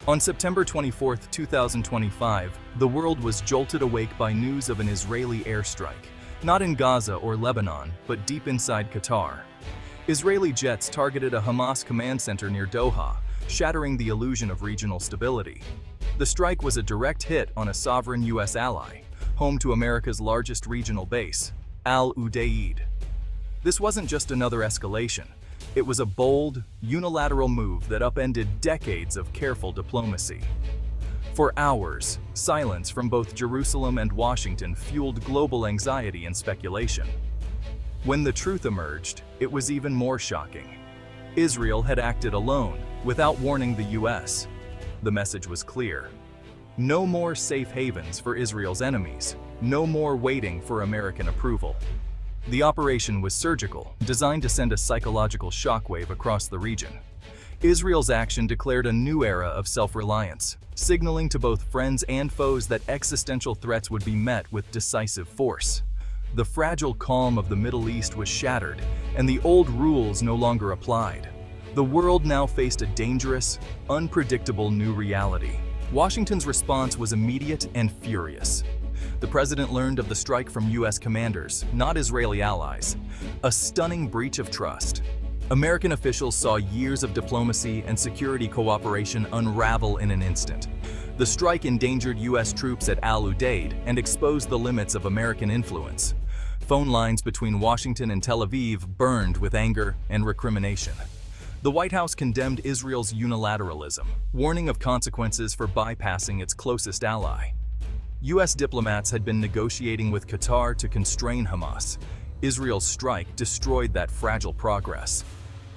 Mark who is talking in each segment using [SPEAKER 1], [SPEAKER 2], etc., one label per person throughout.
[SPEAKER 1] On September 24, 2025, the world was jolted awake by news of an Israeli airstrike, not in Gaza or Lebanon, but deep inside Qatar. Israeli jets targeted a Hamas command center near Doha, shattering the illusion of regional stability. The strike was a direct hit on a sovereign U.S. ally, home to America's largest regional base, Al Udeid. This wasn't just another escalation. It was a bold, unilateral move that upended decades of careful diplomacy. For hours, silence from both Jerusalem and Washington fueled global anxiety and speculation. When the truth emerged, it was even more shocking. Israel had acted alone, without warning the U.S. The message was clear. No more safe havens for Israel's enemies. No more waiting for American approval. The operation was surgical, designed to send a psychological shockwave across the region. Israel's action declared a new era of self-reliance, signaling to both friends and foes that existential threats would be met with decisive force. The fragile calm of the Middle East was shattered, and the old rules no longer applied. The world now faced a dangerous, unpredictable new reality. Washington's response was immediate and furious. The president learned of the strike from U.S. commanders, not Israeli allies. A stunning breach of trust. American officials saw years of diplomacy and security cooperation unravel in an instant. The strike endangered U.S. troops at Al Udeid and exposed the limits of American influence. Phone lines between Washington and Tel Aviv burned with anger and recrimination. The White House condemned Israel's unilateralism, warning of consequences for bypassing its closest ally. U.S. diplomats had been negotiating with Qatar to constrain Hamas. Israel's strike destroyed that fragile progress.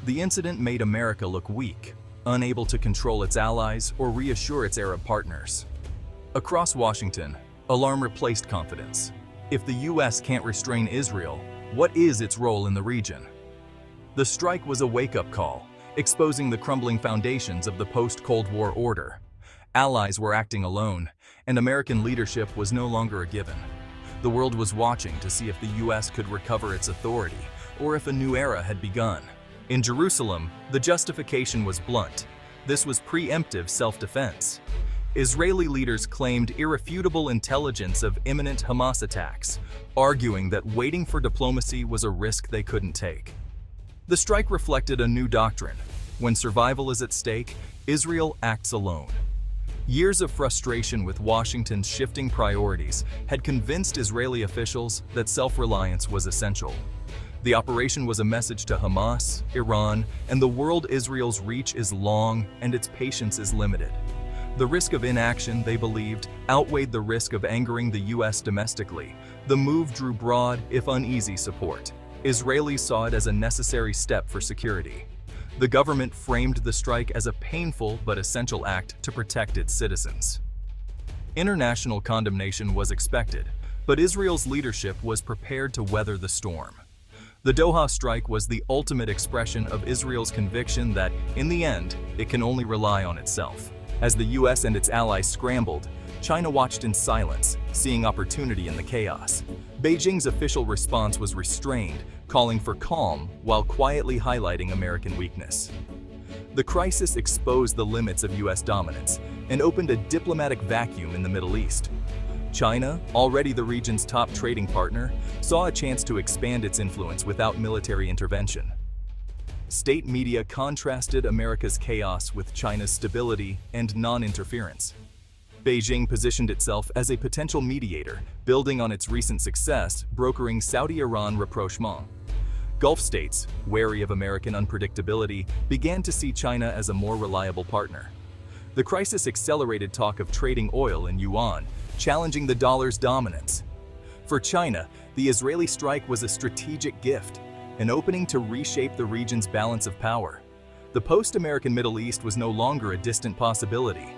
[SPEAKER 1] The incident made America look weak, unable to control its allies or reassure its Arab partners. Across Washington, alarm replaced confidence. If the U.S. can't restrain Israel, what is its role in the region? The strike was a wake-up call, exposing the crumbling foundations of the post-Cold War order. Allies were acting alone, and American leadership was no longer a given. The world was watching to see if the U.S. could recover its authority, or if a new era had begun. In Jerusalem, the justification was blunt. This was preemptive self-defense. Israeli leaders claimed irrefutable intelligence of imminent Hamas attacks, arguing that waiting for diplomacy was a risk they couldn't take. The strike reflected a new doctrine. When survival is at stake, Israel acts alone. Years of frustration with Washington's shifting priorities had convinced Israeli officials that self-reliance was essential. The operation was a message to Hamas, Iran, and the world. Israel's reach is long and its patience is limited. The risk of inaction, they believed, outweighed the risk of angering the U.S. domestically. The move drew broad, if uneasy, support. Israelis saw it as a necessary step for security. The government framed the strike as a painful but essential act to protect its citizens. International condemnation was expected, but Israel's leadership was prepared to weather the storm. The Doha strike was the ultimate expression of Israel's conviction that, in the end, it can only rely on itself. As the U.S. and its allies scrambled, China watched in silence, seeing opportunity in the chaos. Beijing's official response was restrained, calling for calm while quietly highlighting American weakness. The crisis exposed the limits of U.S. dominance and opened a diplomatic vacuum in the Middle East. China, already the region's top trading partner, saw a chance to expand its influence without military intervention. State media contrasted America's chaos with China's stability and non-interference. Beijing positioned itself as a potential mediator, building on its recent success brokering Saudi-Iran rapprochement. Gulf states, wary of American unpredictability, began to see China as a more reliable partner. The crisis accelerated talk of trading oil in yuan, challenging the dollar's dominance. For China, the Israeli strike was a strategic gift, an opening to reshape the region's balance of power. The post-American Middle East was no longer a distant possibility.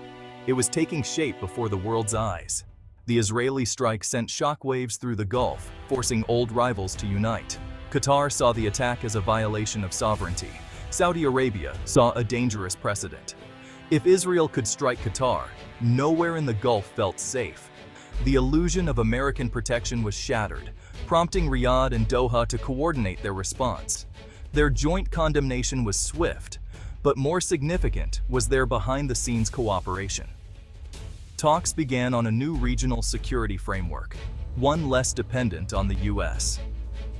[SPEAKER 1] It was taking shape before the world's eyes. The Israeli strike sent shockwaves through the Gulf, forcing old rivals to unite. Qatar saw the attack as a violation of sovereignty. Saudi Arabia saw a dangerous precedent. If Israel could strike Qatar, nowhere in the Gulf felt safe. The illusion of American protection was shattered, prompting Riyadh and Doha to coordinate their response. Their joint condemnation was swift, But more significant was their behind-the-scenes cooperation. Talks began on a new regional security framework, one less dependent on the US.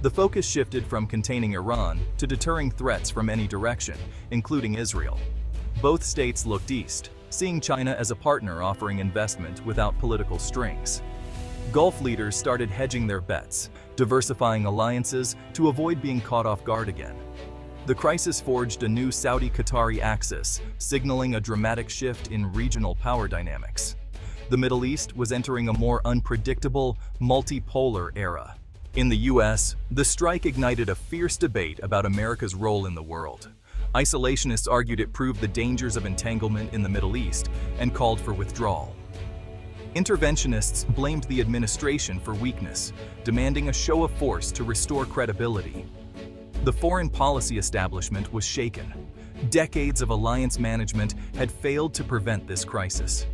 [SPEAKER 1] The focus shifted from containing Iran to deterring threats from any direction, including Israel. Both states looked east, seeing China as a partner offering investment without political strings. Gulf leaders started hedging their bets, diversifying alliances to avoid being caught off guard again. The crisis forged a new Saudi-Qatari axis, signaling a dramatic shift in regional power dynamics. The Middle East was entering a more unpredictable, multipolar era. In the US, the strike ignited a fierce debate about America's role in the world. Isolationists argued it proved the dangers of entanglement in the Middle East and called for withdrawal. Interventionists blamed the administration for weakness, demanding a show of force to restore credibility. The foreign policy establishment was shaken. Decades of alliance management had failed to prevent this crisis.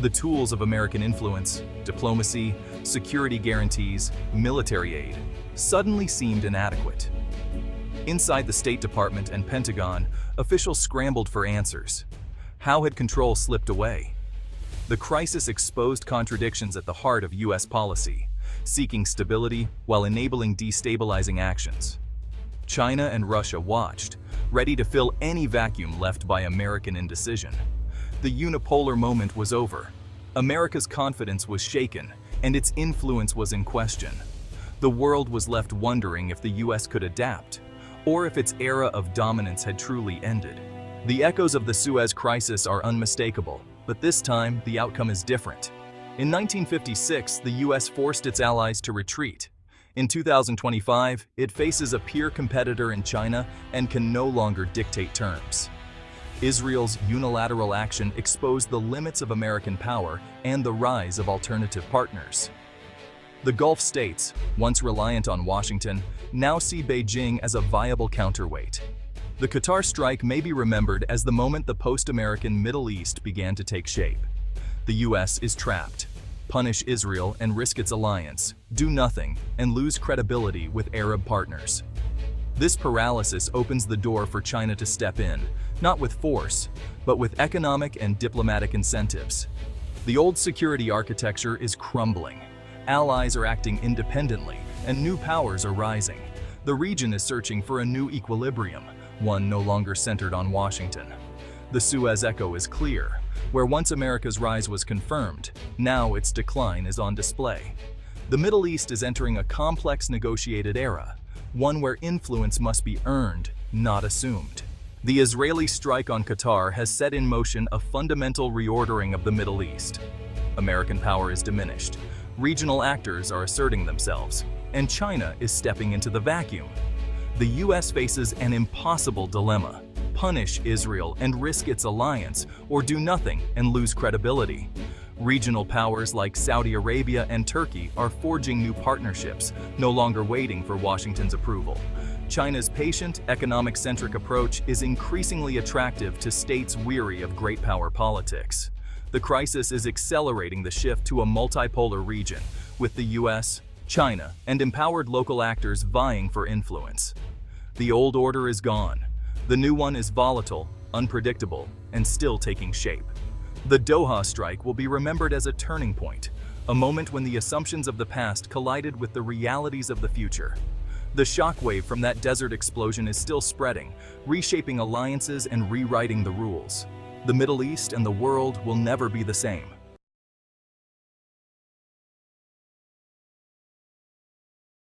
[SPEAKER 1] The tools of American influence, diplomacy, security guarantees, military aid, suddenly seemed inadequate. Inside the State Department and Pentagon, officials scrambled for answers. How had control slipped away? The crisis exposed contradictions at the heart of US policy, seeking stability while enabling destabilizing actions. China and Russia watched, ready to fill any vacuum left by American indecision. The unipolar moment was over. America's confidence was shaken, and its influence was in question. The world was left wondering if the US could adapt, or if its era of dominance had truly ended. The echoes of the Suez Crisis are unmistakable, but this time the outcome is different. In 1956, the US forced its allies to retreat. In 2025, it faces a peer competitor in China and can no longer dictate terms. Israel's unilateral action exposed the limits of American power and the rise of alternative partners. The Gulf states, once reliant on Washington, now see Beijing as a viable counterweight. The Qatar strike may be remembered as the moment the post-American Middle East began to take shape. The US is trapped. Punish Israel and risk its alliance, do nothing, and lose credibility with Arab partners. This paralysis opens the door for China to step in, not with force, but with economic and diplomatic incentives. The old security architecture is crumbling. Allies are acting independently, and new powers are rising. The region is searching for a new equilibrium, one no longer centered on Washington. The Suez echo is clear. Where once America's rise was confirmed, now its decline is on display. The Middle East is entering a complex negotiated era, one where influence must be earned, not assumed. The Israeli strike on Qatar has set in motion a fundamental reordering of the Middle East. American power is diminished, regional actors are asserting themselves, and China is stepping into the vacuum. The US faces an impossible dilemma: punish Israel and risk its alliance, or do nothing and lose credibility. Regional powers like Saudi Arabia and Turkey are forging new partnerships, no longer waiting for Washington's approval. China's patient, economic-centric approach is increasingly attractive to states weary of great power politics. The crisis is accelerating the shift to a multipolar region, with the US, China, and empowered local actors vying for influence. The old order is gone. The new one is volatile, unpredictable, and still taking shape. The Doha strike will be remembered as a turning point, a moment when the assumptions of the past collided with the realities of the future. The shockwave from that desert explosion is still spreading, reshaping alliances and rewriting the rules. The Middle East and the world will never be the same.